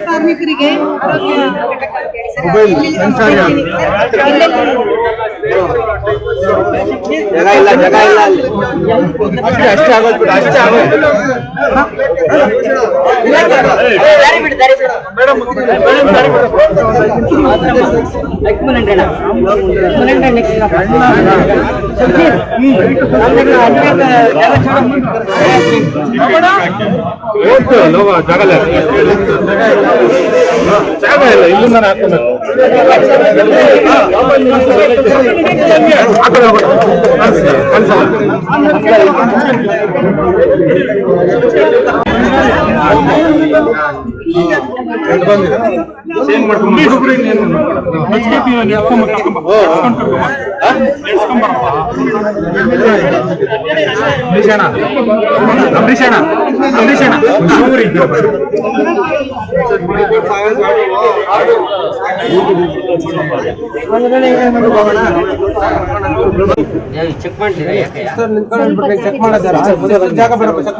ಕಾರ್ಮಿಕರಿಗೆ ಅಷ್ಟೇ ಆಗೋದು ಅಷ್ಟೇ ಆಗೋದು ಜಾಗ ಇಲ್ಲ ಇಲ್ಲಿಂದ ಚೆಕ್ ಮಾಡ್ತೀರಾ? ಚೆಕ್ ಮಾಡಿದಾರ ಜಾಗ ಬೇಡ ಚೆಕ್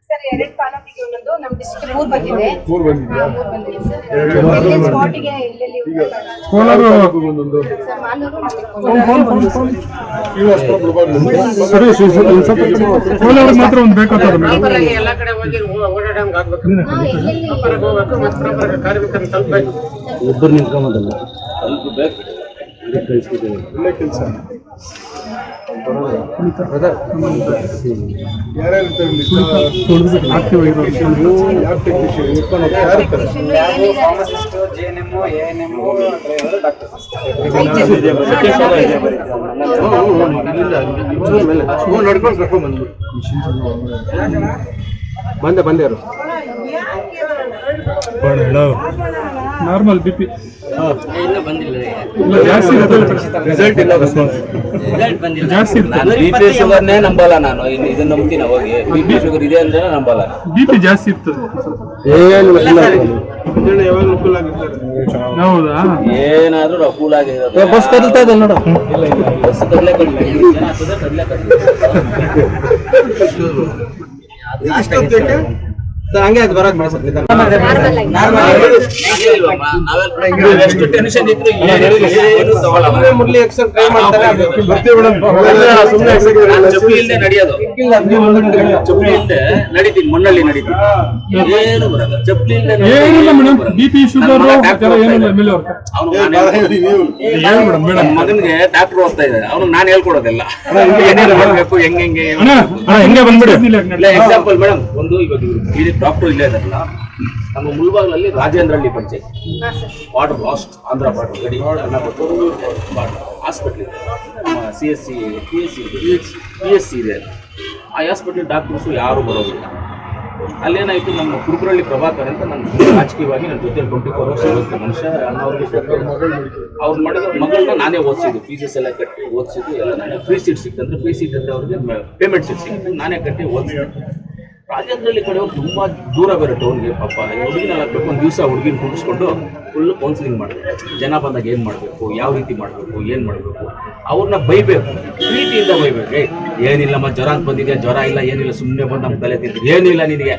ಸರ್ 2 ಕಾಲೋನಿಗೆ ಒಂದೊಂದು ನಮ್ಮ ಡಿಸ್ಟ್ರಿಕ್ಟ್ 3 ಬಂದಿದೆ. 3 ಬಂದಿದೆ ಸರ್. ಸ್ಪಾಟಿಗೆ ಎಲ್ಲೆಲ್ಲಿ ಕೋಲಾರ ಒಂದೊಂದು ಸರ್ ಮಾಲೂರು ಮತ್ತೆ ಕೋಲಾರ ಕೋಲಾರ ಮಾತ್ರ ಒಂದು ಬೇಕಾಗ್ತದೆ ಮೇಡಮ್. ಎಲ್ಲ ಕಡೆ ಹೋಗಿ ಓಡಾಡಂಗೆ ಆಗ್ಬೇಕು. ಎಲ್ಲೆಲ್ಲಿ ಹೋಗ್ಬೇಕು ಮತ್ತೆ ಕಾರ್ಮಿಕರನ್ನ ತಲುಪಬೇಕು. ಒಬ್ಬರು ನಿಂತ್ಕೊಂಬದಲ್ಲ ಸ್ವಲ್ಪ ಬೇಕು ಒಳ್ಳೆ ಕೆಲಸ ಯಾರ್ಯಾರು ನಡ್ಕೊಂಡು ಕರ್ಕೊಂಡ್ ಬಂದ್ರು ಬಂದೇರು ನಾರ್ಮಲ್ ಬಿಪಿ ಜಾಸ್ತಿ ರಿಸಲ್ಟ್ ಇಲ್ಲ ಜಾಸ್ತಿ ಬಿಪಿ ಶುಗರ್ನೇ ನಂಬಲ್ಲ ನಾನು. ಇದನ್ನ ನಂಬ್ತೀನಿ ಹೋಗಿ ಬಿಪಿ ಶುಗರ್ ಇದೆ ಅಂದ್ರೆ ನಂಬಲ್ಲ. ಬಿಪಿ ಜಾಸ್ತಿ ಇರ್ತದೆ. ಹೌದಾ? ಏನಾದ್ರೂ ಕೂಲ್ ಆಗಿರೋದು ಬಸ್ ಕದಲ್ತಾ ಇದೆ ನೋಡು. ಬಸ್ ಕದಲೇ ಕಡಲೆ ಹಂಗೆ ಅದು ಬರೋದು ಎಷ್ಟು ಟೆನ್ಷನ್ ಇದ್ರು ಮುರಳಿ ಎಕ್ಸನ್ ಟ್ರೈ ಮಾಡ್ತಾರೆ. ಚಪ್ಪಲಿ ಇಲ್ಲದೆ ನಡೆಯೋದು, ಚಪ್ಪಲಿ ಇಲ್ಲದೆ ನಡೀತೀನಿ, ಮಣ್ಣಲ್ಲಿ ನಡೀತೀನಿ, ಏನು ಬರಲ್ಲ. ಚಪ್ಪಲಿ ಇಲ್ಲದೆ ಬಿಪಿ ಶುಗರ್ ಮಗನಿಗೆ ಡಾಕ್ಟರ್ ಓದ್ತಾ ಇದ್ದಾರೆ, ಅವ್ನಿಗೆ ನಾನು ಹೇಳ್ಕೊಡೋದೆಲ್ಲ ಏನೇನು ಮಾಡ್ಬೇಕು, ಹೆಂಗೆ ಎಕ್ಸಾಂಪಲ್ ಮೇಡಮ್. ಒಂದು ಇವಾಗ ಡಾಕ್ಟರ್ ಇಲ್ಲೇ ಇದಾರಲ್ಲ, ನಮ್ಮ ಮುಳಬಾಗ್ಲಲ್ಲಿ Rajendrahalli panchayat water last Andhra border ಗಡಿ ಹಾಸ್ಪಿಟಲ್ ಇದೆ, ನಮ್ಮ CSC PSC ಇದೆ. ಆ ಹಾಸ್ಪಿಟಲ್ ಡಾಕ್ಟರ್ಸು ಯಾರು ಬರೋದಿಲ್ಲ. ಅಲ್ಲೇನಾಯ್ತು, ನಮ್ಮ ಕುರುಕರಳ್ಳಿ ಪ್ರಭಾಕರ್ ಅಂತ ನನ್ನ ರಾಜಕೀಯವಾಗಿ ನನ್ನ ಜೊತೆ 24 ವರ್ಷ ಇರುತ್ತೆ ಮನುಷ್ಯ. ಅವ್ರು ಮಾಡಿದ ಮಗಳನ್ನ ನಾನೇ ಓದಿಸಿದ್ದು, ಫೀಸಸ್ ಎಲ್ಲ ಕಟ್ಟಿ ಓದಿಸಿದ್ದು ಎಲ್ಲ ನಾನೇ. ಫ್ರೀ ಸೀಟ್ ಸಿಕ್ತಂದ್ರೆ ಫ್ರೀ ಸೀಟ್ ಅಂದರೆ ಅವ್ರಿಗೆ ಪೇಮೆಂಟ್ ಸೀಟ್ ಸಿಗುತ್ತೆ, ನಾನೇ ಕಟ್ಟಿ ಓದಿಸಿದ್ದು. ರಾಜೇಂದ್ರಹಳ್ಳಿ ಕಡೆಯವ್ರು ತುಂಬ ದೂರ ಬೇರೆ ಟೌನ್ಗೆ. ಪಾಪ ಹುಡುಗಿನ ಹಾಕ್ಬೇಕು, ಒಂದು ದಿವಸ ಹುಡುಗಿನ ಕೂಡಿಸ್ಕೊಂಡು ಫುಲ್ ಕೌನ್ಸಿಲಿಂಗ್ ಮಾಡಬೇಕು. ಜನ ಬಂದಾಗ ಏನು ಮಾಡಬೇಕು, ಯಾವ ರೀತಿ ಮಾಡಬೇಕು, ಏನು ಮಾಡಬೇಕು, ಅವ್ರನ್ನ ಬೈಬೇಕು, ಪ್ರೀತಿಯಿಂದ ಬೈಬೇಕು. ಏನಿಲ್ಲಮ್ಮ ಜ್ವರ ಅಂತ ಬಂದಿದೆ, ಜ್ವರ ಇಲ್ಲ ಏನಿಲ್ಲ, ಸುಮ್ಮನೆ ಬಂದು ನಮ್ಮ ತಲೆ ತಿಂತೀವಿ, ಏನಿಲ್ಲ ನಿನಗೆ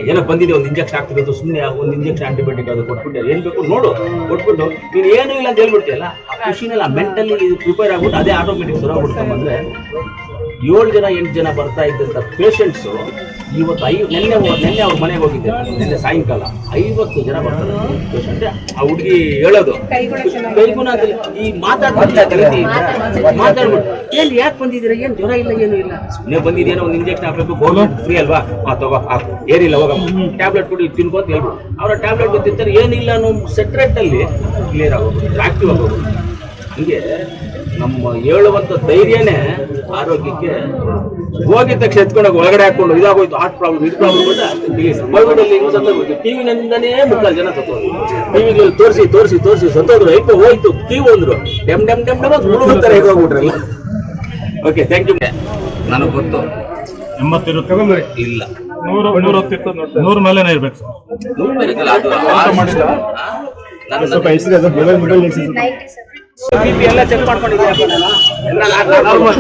ಏನೋ ಬಂದಿದೆ, ಒಂದು ಇಂಜೆಕ್ಷನ್ ಹಾಕ್ತಿರೋದು, ಸುಮ್ಮನೆ ಒಂದು ಇಂಜೆಕ್ಷನ್ ಆಂಟಿಬಯೋಟಿಕ್ ಅದು ಕೊಟ್ಬಿಟ್ಟು ಏನು ಬೇಕು ನೋಡು ಕೊಟ್ಬಿಟ್ಟು ನೀನು ಏನೂ ಇಲ್ಲ ಅಂತ ಹೇಳ್ಬಿಡ್ತೀಯಲ್ಲ, ಆ ಖುಷಿನೆಲ್ಲ ಮೆಂಟಲಿ ಪ್ರಿಪೇರ್ ಆಗ್ಬಿಟ್ಟು ಅದೇ ಆಟೋಮೆಟಿಕ್ ಶುರು ಆಗ್ಬಿಡ್ಕೊಂಬಂದ್ರೆ 7 ಜನ 8 ಜನ ಬರ್ತಾ ಇದ್ದಂಥ ಪೇಷಂಟ್ಸು ಇವತ್ತು ನೆನ್ನೆ ಅವ್ರ ಮನೆಗೆ ಹೋಗಿದ್ದೆ, ನೆನ್ನೆ ಸಾಯಂಕಾಲ 50 ಜನ ಬರ್ತಾರೆ ಪೇಷಂಟ್. ಆ ಹುಡುಗಿ ಹೇಳೋದು ಕೈಗುಣ ಈ ಮಾತಾಡ್ಬಿಟ್ಟು ಏನು ಯಾಕೆ ಬಂದಿದ್ದೀರಾ, ಏನು ಜ್ವರ ಇಲ್ಲ ಏನೂ ಇಲ್ಲ, ನೀವು ಬಂದಿದ್ದೇನೋ ಒಂದು ಇಂಜೆಕ್ಷನ್ ಹಾಕಬೇಕು, ಗೌರ್ಮೆಂಟ್ ಫ್ರೀ ಅಲ್ವಾ, ತಗೋ ಹಾಕು, ಏನಿಲ್ಲ ಹೋಗಮ್ಮ ಟ್ಯಾಬ್ಲೆಟ್ ಕೊಡಿ ತಿನ್ಕೋತ ಹೇಳ್ಬಿಡು. ಅವರ ಟ್ಯಾಬ್ಲೆಟ್ ತಿಂತಾರೆ, ಏನಿಲ್ಲ ಅನ್ನೋ ಸೆಟ್ರೇಟಲ್ಲಿ ಕ್ಲಿಯರ್ ಆಗೋದು, ಆಕ್ಟಿವ್ ಆಗೋದು. ಹಂಗೆ ನಮ್ಮ ಹೇಳುವಂಥ ಧೈರ್ಯನೇ ಆರೋಗ್ಯಕ್ಕೆ. ಹೋಗಿದ ತಕ್ಷಣ ಎತ್ಕೊಂಡೋಗಿ ಒಳಗಡೆ ಹಾಕೊಂಡು ಇದಾಗೋಯ್ತು, ಹಾರ್ಟ್ ಪ್ರಾಬ್ಲಮ್, ಇದು ಪ್ರಾಬ್ಲಮ್ ಮೈಗೂರಲ್ಲಿ ಟಿವಿನಿಂದನೇ 3 ಜನ ಸತ್ತೋದ್ರು. ಟಿವಿಗಳಲ್ಲಿ ತೋರಿಸಿ ಸತ್ತೋದ್ರು. ಐಪೋ ಹೋಯ್ತು, ಕ್ಯೂ ಅಂದ್ರು, ಡೆಮ್ ಹುಡುಗರು ಹೇಗೆ ಹೋಗ್ಬಿಟ್ರಲ್ಲ. Okay, thank you. ನನಗೆ ಗೊತ್ತು 80 ಇಲ್ಲ 100 ಮೇಲೆನೇ ಇರ್ಬೇಕು. 100 ಬೇಕಲ್ಲ, ಅದು ನೈಟ್ BP ಎಲ್ಲ ಚೆಕ್ ಮಾಡ್ಕೊಂಡಿದ್ಯಾ? ಎಲ್ಲ ನಾರ್ಮಲ್.